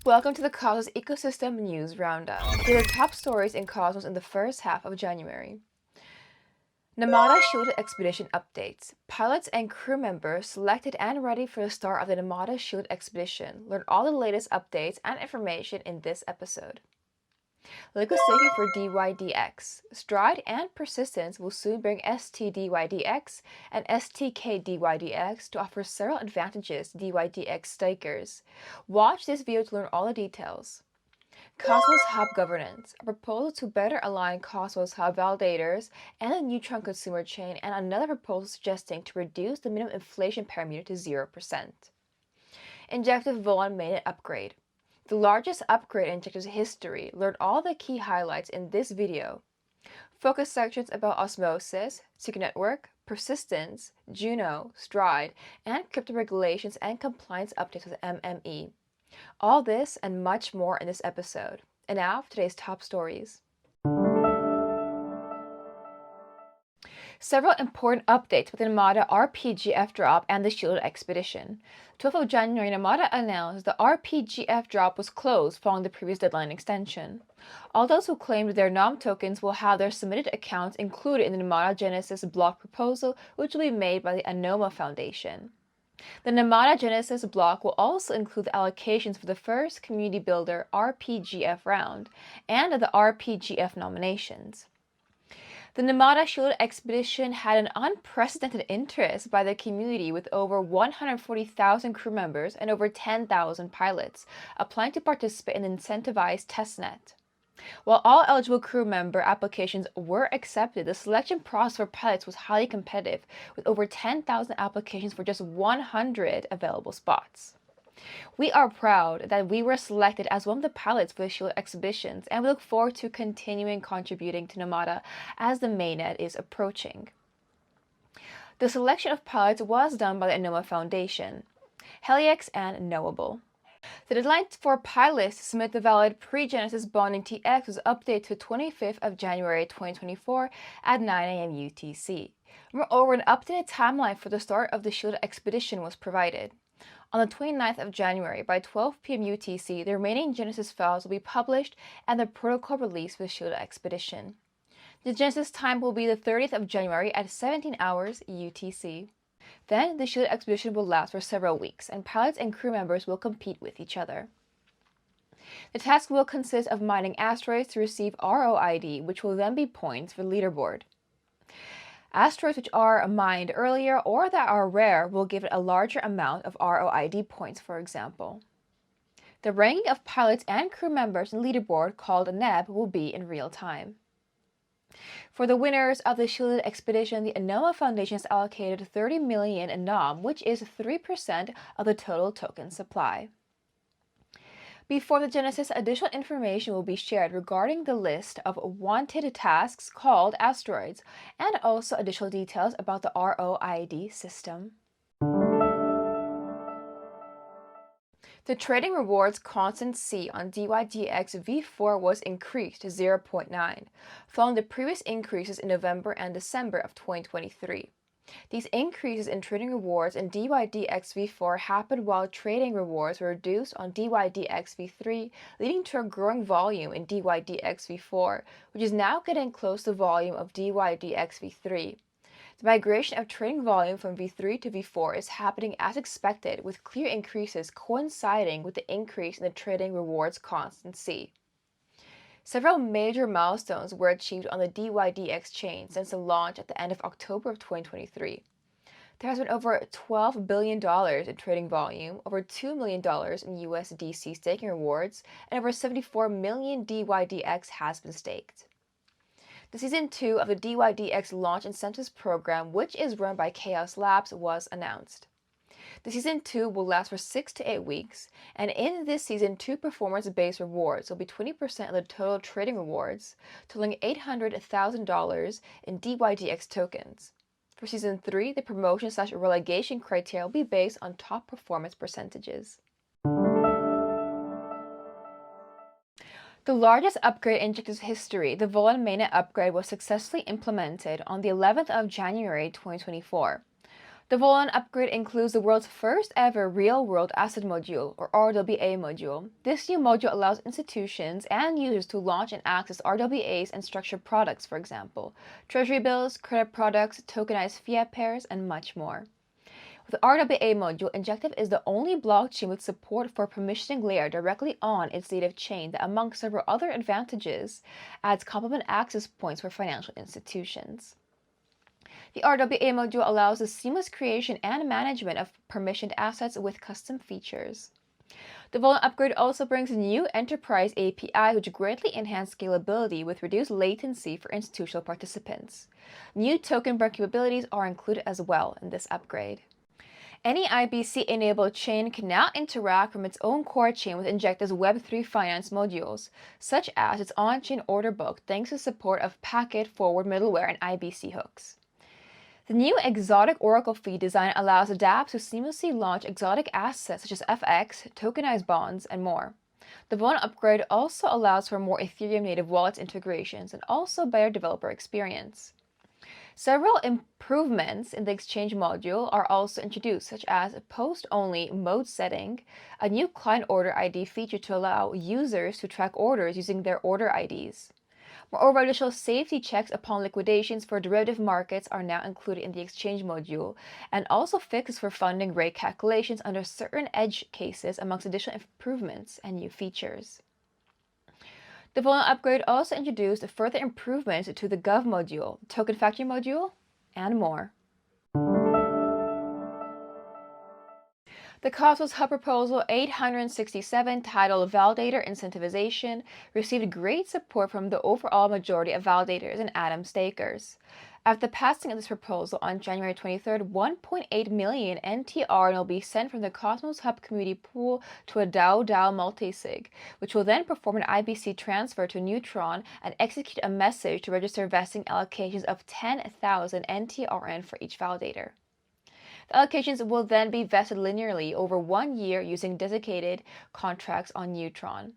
Welcome to the Cosmos Ecosystem News Roundup. Here are the top stories in Cosmos in the first half of January. NAMADA Shielded Expedition updates. Pilots and crew members selected and ready for the start of the NAMADA Shielded Expedition. Learn all the latest updates and information in this episode. Liquid staking for DYDX. Stride and Persistence will soon bring stDYDX and stkDYDX to offer several advantages to DYDX stakers. Watch this video to learn all the details. Cosmos Hub Governance, a proposal to better align Cosmos Hub validators and the Neutron consumer chain, and another proposal suggesting to reduce the minimum inflation parameter to 0%. Injective Volan Mainnet Upgrade. The largest upgrade in Injective's history. Learn all the key highlights in this video. Focus sections about Osmosis, Secret Network, Persistence, Juno, Stride, and crypto regulations and compliance updates with MME. All this and much more in this episode. And now, today's top stories. Several important updates with the NAMADA RPGF drop and the Shielded Expedition. 12th of January, NAMADA announced the RPGF drop was closed following the previous deadline extension. All those who claimed their NOM tokens will have their submitted accounts included in the NAMADA Genesis block proposal, which will be made by the ANOMA Foundation. The NAMADA Genesis block will also include the allocations for the first Community Builder RPGF round and the RPGF nominations. The NAMADA Shielded Expedition had an unprecedented interest by the community, with over 140,000 crew members and over 10,000 pilots applying to participate in the incentivized testnet. While all eligible crew member applications were accepted, the selection process for pilots was highly competitive, with over 10,000 applications for just 100 available spots. We are proud that we were selected as one of the pilots for the Shielded Exhibitions, and we look forward to continuing contributing to NAMADA as the mainnet is approaching. The selection of pilots was done by the ANOMA Foundation, Helix, and Knowable. The deadline for pilots to submit the valid pre-Genesis bonding TX was updated to 25th of January 2024 at 9 a.m. UTC. Moreover, an updated timeline for the start of the Shielded Expedition was provided. On the 29th of January, by 12 p.m. UTC, the remaining Genesis files will be published and the protocol released for the Shielded Expedition. The Genesis time will be the 30th of January at 17 hours UTC. Then, the Shielded Expedition will last for several weeks, and pilots and crew members will compete with each other. The task will consist of mining asteroids to receive ROID, which will then be points for the leaderboard. Asteroids which are mined earlier or that are rare will give it a larger amount of ROID points, for example. The ranking of pilots and crew members in the leaderboard, called a NEB, will be in real time. For the winners of the Shielded Expedition, the ANOMA Foundation has allocated 30 million in NOM, which is 3% of the total token supply. Before the Genesis, additional information will be shared regarding the list of wanted tasks called asteroids, and also additional details about the ROID system. The trading rewards constant C on DYDX V4 was increased to 0.9, following the previous increases in November and December of 2023. These increases in trading rewards in DYDX V4 happened while trading rewards were reduced on DYDX V3, leading to a growing volume in DYDX V4, which is now getting close to the volume of DYDX V3. The migration of trading volume from V3 to V4 is happening as expected, with clear increases coinciding with the increase in the trading rewards constant C. Several major milestones were achieved on the DYDX chain since the launch at the end of October of 2023. There has been over $12 billion in trading volume, over $2 million in USDC staking rewards, and over 74 million DYDX has been staked. The Season 2 of the DYDX Launch Incentives Program, which is run by Chaos Labs, was announced. The Season 2 will last for 6 to 8 weeks, and in this season, 2 performance-based rewards will be 20% of the total trading rewards, totaling $800,000 in DYDX tokens. For Season 3, the promotion/relegation criteria will be based on top performance percentages. The largest upgrade in Injective's history, the Volan Mainnet upgrade, was successfully implemented on the 11th of January 2024. The Volan upgrade includes the world's first ever real-world asset module, or RWA module. This new module allows institutions and users to launch and access RWAs and structured products, for example, treasury bills, credit products, tokenized fiat pairs, and much more. With the RWA module, Injective is the only blockchain with support for permissioning layer directly on its native chain that, among several other advantages, adds complement access points for financial institutions. The RWA module allows the seamless creation and management of permissioned assets with custom features. The Volan upgrade also brings a new enterprise API which greatly enhances scalability with reduced latency for institutional participants. New token burn capabilities are included as well in this upgrade. Any IBC-enabled chain can now interact from its own core chain with Injective's Web3 finance modules, such as its on-chain order book thanks to support of packet forward middleware and IBC hooks. The new exotic Oracle fee design allows dApps to seamlessly launch exotic assets such as FX, tokenized bonds, and more. The Volan upgrade also allows for more Ethereum native wallets integrations and also better developer experience. Several improvements in the exchange module are also introduced, such as post-only mode setting, a new client order ID feature to allow users to track orders using their order IDs. Moreover, additional safety checks upon liquidations for derivative markets are now included in the exchange module, and also fixes for funding rate calculations under certain edge cases, amongst additional improvements and new features. The Volan upgrade also introduced further improvements to the Gov module, Token Factory module, and more. The Cosmos Hub Proposal 867, titled Validator Incentivization, received great support from the overall majority of validators and Atom stakers. After the passing of this proposal on January 23rd, 1.8 million NTR will be sent from the Cosmos Hub community pool to a DAO multisig, which will then perform an IBC transfer to Neutron and execute a message to register vesting allocations of 10,000 NTRN for each validator. The allocations will then be vested linearly over 1 year using designated contracts on Neutron.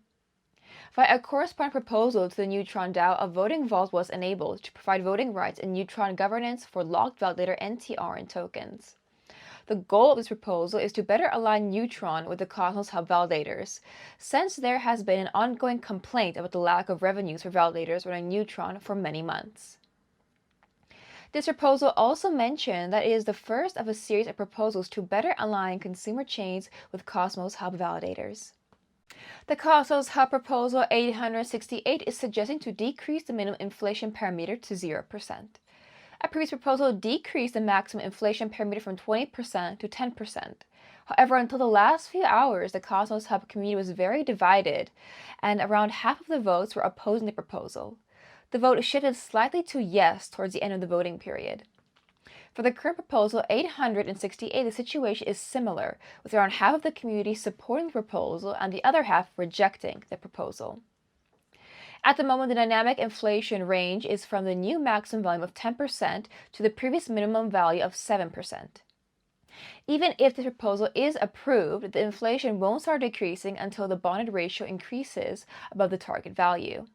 Via a corresponding proposal to the Neutron DAO, a voting vault was enabled to provide voting rights in Neutron governance for locked validator NTR and tokens. The goal of this proposal is to better align Neutron with the Cosmos Hub validators, since there has been an ongoing complaint about the lack of revenues for validators running Neutron for many months. This proposal also mentioned that it is the first of a series of proposals to better align consumer chains with Cosmos Hub validators. The Cosmos Hub Proposal 868 is suggesting to decrease the minimum inflation parameter to 0%. A previous proposal decreased the maximum inflation parameter from 20% to 10%. However, until the last few hours, the Cosmos Hub community was very divided, and around half of the votes were opposing the proposal. The vote shifted slightly to yes towards the end of the voting period. For the current proposal 868, the situation is similar, with around half of the community supporting the proposal and the other half rejecting the proposal. At the moment, the dynamic inflation range is from the new maximum volume of 10% to the previous minimum value of 7%. Even if the proposal is approved, the inflation won't start decreasing until the bonded ratio increases above the target value.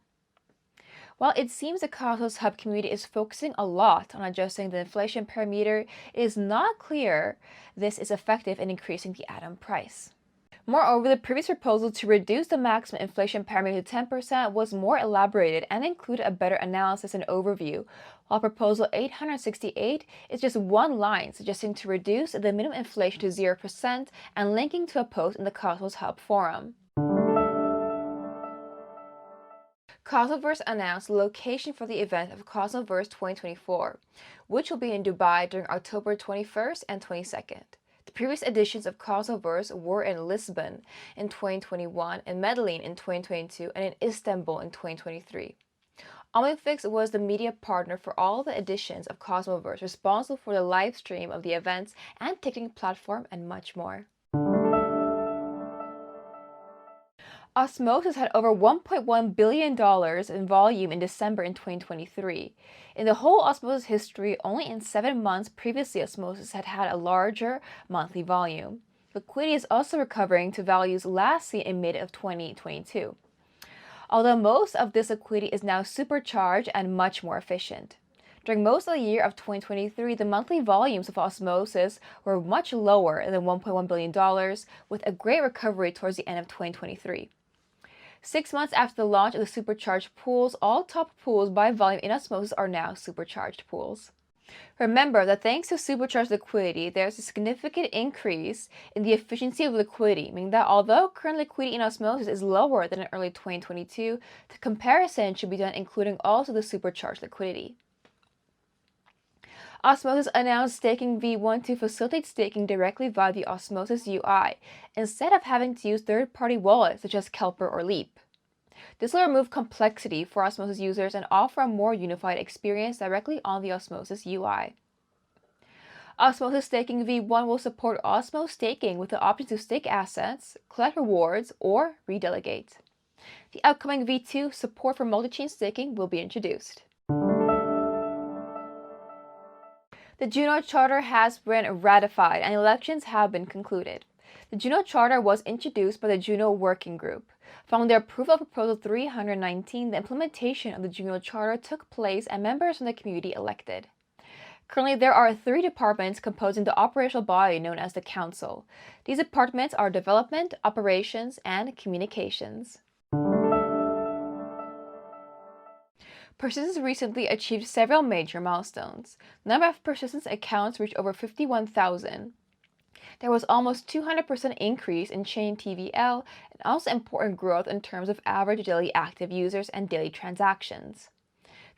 While it seems the Cosmos Hub community is focusing a lot on adjusting the inflation parameter, it is not clear this is effective in increasing the atom price. Moreover, the previous proposal to reduce the maximum inflation parameter to 10% was more elaborated and included a better analysis and overview, while Proposal 868 is just one line suggesting to reduce the minimum inflation to 0% and linking to a post in the Cosmos Hub forum. Cosmoverse announced the location for the event of Cosmoverse 2024, which will be in Dubai during October 21st and 22nd. The previous editions of Cosmoverse were in Lisbon in 2021, in Medellin in 2022, and in Istanbul in 2023. Omnifix was the media partner for all the editions of Cosmoverse, responsible for the live stream of the events and ticketing platform and much more. Osmosis had over $1.1 billion in volume in December in 2023. In the whole Osmosis history, only in 7 months previously Osmosis had had a larger monthly volume. Liquidity is also recovering to values last seen in mid of 2022, although most of this liquidity is now supercharged and much more efficient. During most of the year of 2023, the monthly volumes of Osmosis were much lower than $1.1 billion, with a great recovery towards the end of 2023. 6 months after the launch of the supercharged pools, all top pools by volume in Osmosis are now supercharged pools. Remember that thanks to supercharged liquidity, there's a significant increase in the efficiency of liquidity, meaning that although current liquidity in Osmosis is lower than in early 2022, the comparison should be done including also the supercharged liquidity. Osmosis announced Staking V1 to facilitate staking directly via the Osmosis UI, instead of having to use third-party wallets such as Kelper or Leap. This will remove complexity for Osmosis users and offer a more unified experience directly on the Osmosis UI. Osmosis Staking V1 will support Osmo staking with the option to stake assets, collect rewards, or redelegate. The upcoming V2 support for multi-chain staking will be introduced. The Juno Charter has been ratified and elections have been concluded. The Juno Charter was introduced by the Juno Working Group. Following the approval of Proposal 319, the implementation of the Juno Charter took place and members from the community elected. Currently, there are 3 departments composing the operational body known as the Council. These departments are Development, Operations, and Communications. Persistence recently achieved several major milestones. The number of persistence accounts reached over 51,000. There was almost 200% increase in chain TVL and also important growth in terms of average daily active users and daily transactions.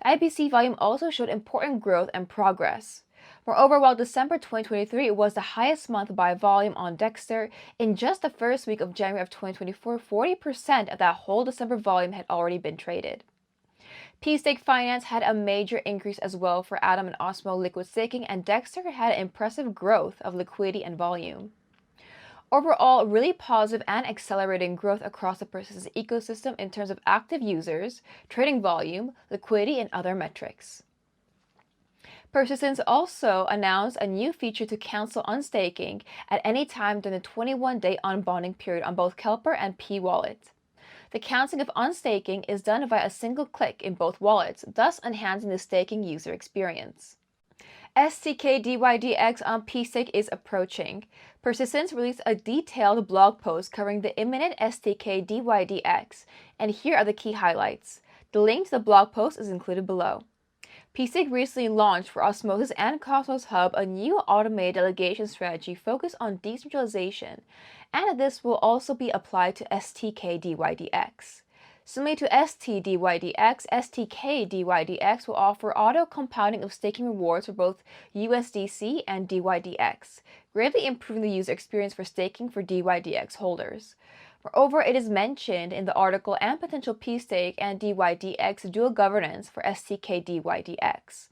The IBC volume also showed important growth and progress. Moreover, while December 2023 was the highest month by volume on Dexter, in just the first week of January of 2024, 40% of that whole December volume had already been traded. P-Stake Finance had a major increase as well for Atom and Osmo liquid staking, and Dexter had impressive growth of liquidity and volume. Overall, really positive and accelerating growth across the persistence ecosystem in terms of active users, trading volume, liquidity, and other metrics. Persistence also announced a new feature to cancel unstaking at any time during the 21-day unbonding period on both Kelper and P-Wallet. The canceling of unstaking is done via a single click in both wallets, thus enhancing the staking user experience. stkDYDX on P-Stake is approaching. Persistence released a detailed blog post covering the imminent stkDYDX, and here are the key highlights. The link to the blog post is included below. P-Stake recently launched for Osmosis and Cosmos Hub a new automated delegation strategy focused on decentralization, and this will also be applied to stkDYDX. Similar to stDYDX, stkDYDX will offer auto-compounding of staking rewards for both USDC and DYDX, greatly improving the user experience for staking for DYDX holders. Moreover, it is mentioned in the article and potential P-Stake and DYDX dual governance for stkDYDX.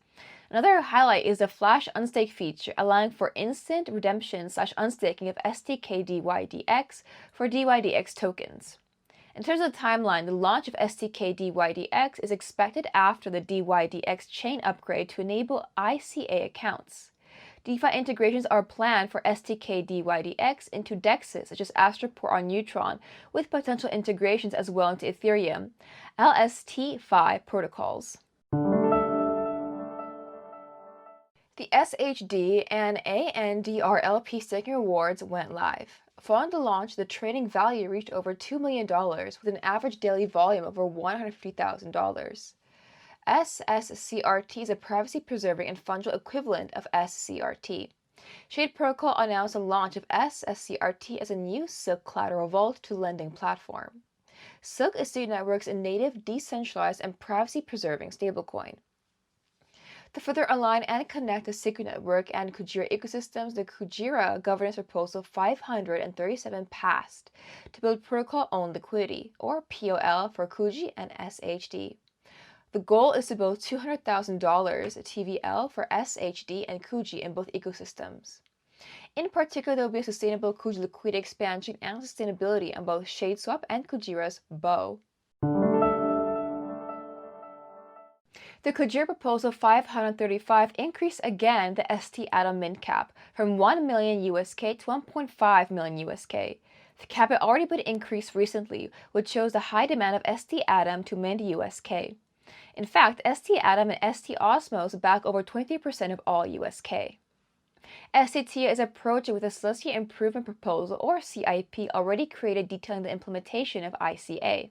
Another highlight is the Flash Unstake feature, allowing for instant redemption/unstaking of stkDYDX for DYDX tokens. In terms of the timeline, the launch of stkDYDX is expected after the DYDX chain upgrade to enable ICA accounts. DeFi integrations are planned for stkDYDX into DEXs such as Astroport on Neutron, with potential integrations as well into Ethereum, LST5 protocols. The SHD and ANDRLP staking rewards went live. Following the launch, the trading value reached over $2 million with an average daily volume of over $150,000. SSCRT is a privacy-preserving and fungible equivalent of SCRT. Shade Protocol announced the launch of SSCRT as a new Silk collateral vault to lending platform. Silk is the network's native, decentralized, and privacy-preserving stablecoin. To further align and connect the Secret Network and Kujira ecosystems, the Kujira Governance Proposal 537 passed to build protocol-owned liquidity, or POL, for Kuji and SHD. The goal is to build $200,000 TVL for SHD and Kuji in both ecosystems. In particular, there will be a sustainable Kuji liquidity expansion and sustainability on both ShadeSwap and Kujira's BO. The Kujira Proposal 535 increased again the ST Atom mint cap from 1 million USK to 1.5 million USK. The cap had already been increased recently, which shows the high demand of ST Atom to mint USK. In fact, stAtom and stOsmos back over 23% of all USK. STTIA is approaching with a Celestia Improvement Proposal, or CIP, already created detailing the implementation of ICA.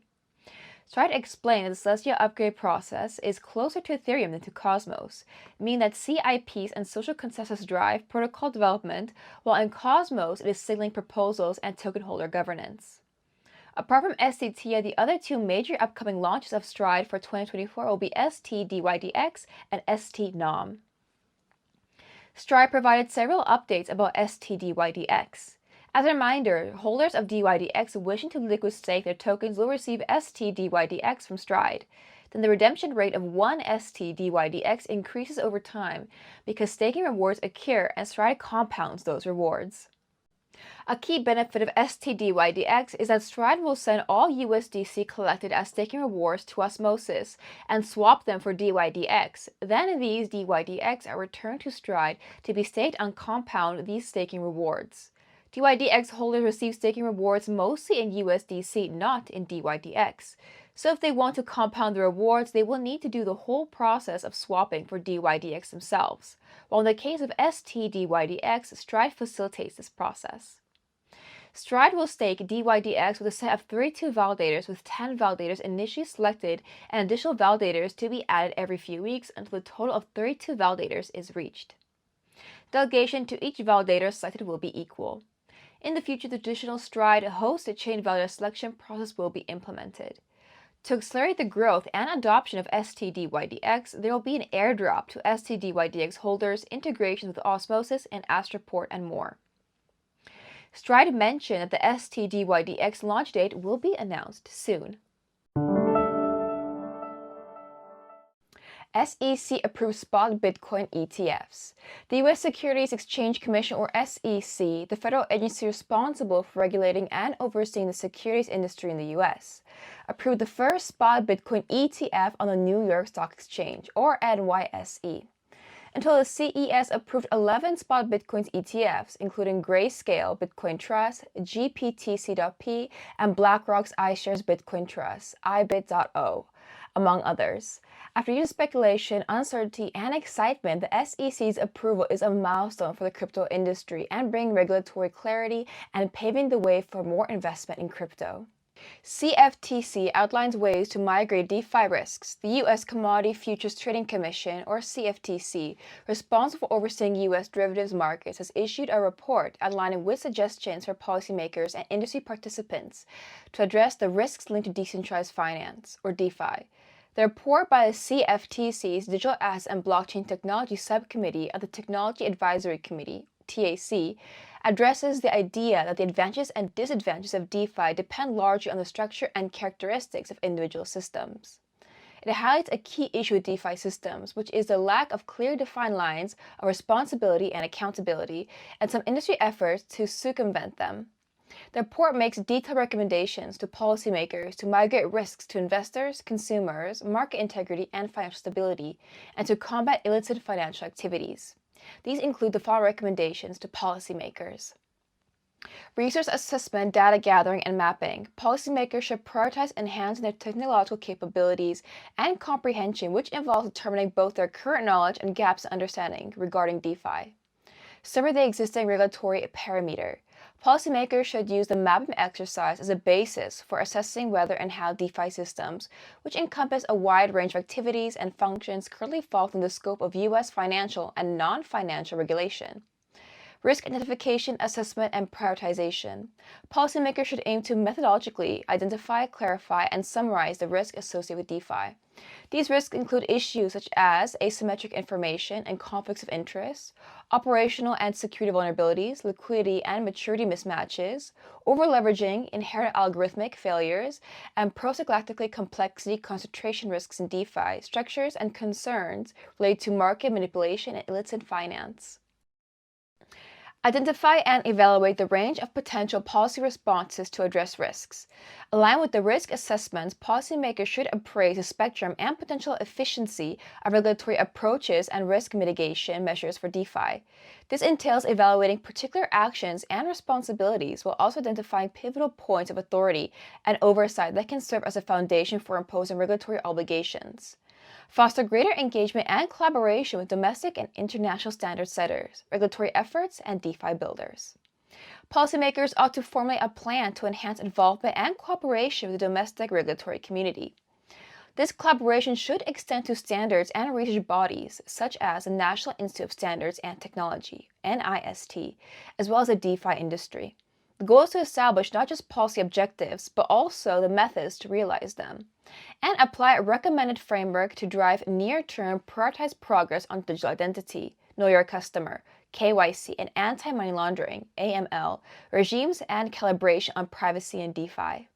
Stride explained that the Celestia upgrade process is closer to Ethereum than to Cosmos, meaning that CIPs and social consensus drive protocol development, while in Cosmos it is signaling proposals and token holder governance. Apart from STTIA, the other two major upcoming launches of Stride for 2024 will be stDYDX and stNAM. Stride provided several updates about stDYDX. As a reminder, holders of DYDX wishing to liquid stake their tokens will receive stDYDX from Stride. Then the redemption rate of one stDYDX increases over time because staking rewards occur and Stride compounds those rewards. A key benefit of stDYDX is that Stride will send all USDC collected as staking rewards to Osmosis and swap them for DYDX. Then these DYDX are returned to Stride to be staked and compound these staking rewards. DYDX holders receive staking rewards mostly in USDC, not in DYDX. So if they want to compound the rewards, they will need to do the whole process of swapping for DYDX themselves, while in the case of stDYDX, Stride facilitates this process. Stride will stake DYDX with a set of 32 validators, with 10 validators initially selected and additional validators to be added every few weeks until the total of 32 validators is reached. Delegation to each validator selected will be equal. In the future, the traditional Stride hosted chain validator selection process will be implemented. To accelerate the growth and adoption of stDYDX, there will be an airdrop to stDYDX holders, integrations with Osmosis and Astroport, and more. Stride mentioned that the stDYDX launch date will be announced soon. SEC approves spot Bitcoin ETFs. The U.S. Securities Exchange Commission, or SEC, the federal agency responsible for regulating and overseeing the securities industry in the U.S., approved the first spot Bitcoin ETF on the New York Stock Exchange, or NYSE. Until the CES approved 11 spot Bitcoin ETFs, including Grayscale Bitcoin Trust, GPTC.P, and BlackRock's iShares Bitcoin Trust, IBIT.O, among others. After years of speculation, uncertainty, and excitement, the SEC's approval is a milestone for the crypto industry and bringing regulatory clarity and paving the way for more investment in crypto. CFTC outlines ways to migrate DeFi risks. The U.S. Commodity Futures Trading Commission, or CFTC, responsible for overseeing U.S. derivatives markets, has issued a report outlining with suggestions for policymakers and industry participants to address the risks linked to decentralized finance, or DeFi. The report by the CFTC's Digital Assets and Blockchain Technology Subcommittee of the Technology Advisory Committee, TAC, addresses the idea that the advantages and disadvantages of DeFi depend largely on the structure and characteristics of individual systems. It highlights a key issue with DeFi systems, which is the lack of clear defined lines of responsibility and accountability, and some industry efforts to circumvent them. The report makes detailed recommendations to policymakers to migrate risks to investors, consumers, market integrity, and financial stability, and to combat illicit financial activities. These include the following recommendations to policymakers. Resource assessment, data gathering, and mapping. Policymakers should prioritize enhancing their technological capabilities and comprehension, which involves determining both their current knowledge and gaps in understanding regarding DeFi. Survey the existing regulatory parameter. Policymakers should use the mapping exercise as a basis for assessing whether and how DeFi systems, which encompass a wide range of activities and functions, currently fall within the scope of U.S. financial and non-financial regulation. Risk identification, assessment, and prioritization. Policymakers should aim to methodologically identify, clarify, and summarize the risk associated with DeFi. These risks include issues such as asymmetric information and conflicts of interest, operational and security vulnerabilities, liquidity and maturity mismatches, over-leveraging, inherent algorithmic failures, and procyclically complexity concentration risks in DeFi structures and concerns related to market manipulation and illicit finance. Identify and evaluate the range of potential policy responses to address risks. Aligned with the risk assessments, policymakers should appraise the spectrum and potential efficiency of regulatory approaches and risk mitigation measures for DeFi. This entails evaluating particular actions and responsibilities while also identifying pivotal points of authority and oversight that can serve as a foundation for imposing regulatory obligations. foster greater engagement and collaboration with domestic and international standard setters, regulatory efforts, and DeFi builders. Policymakers ought to formulate a plan to enhance involvement and cooperation with the domestic regulatory community. This collaboration should extend to standards and research bodies such as the National Institute of Standards and Technology, NIST, as well as the DeFi industry. The goal is to establish not just policy objectives, but also the methods to realize them, and apply a recommended framework to drive near-term prioritized progress on digital identity, know your customer, KYC, and anti-money laundering, AML, regimes and calibration on privacy and DeFi.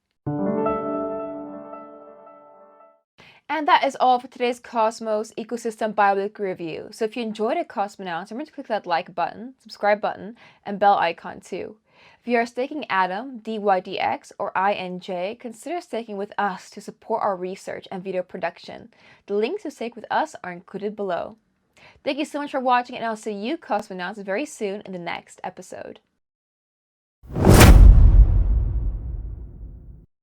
And that is all for today's Cosmos Ecosystem Bi-Weekly Review. So if you enjoyed it, Cosmonauts, remember to click that like button, subscribe button, and bell icon too. If you are staking Atom, DYDX, or INJ, consider staking with us to support our research and video production. The links to stake with us are included below. Thank you so much for watching, and I'll see you, Cosmonauts, very soon in the next episode.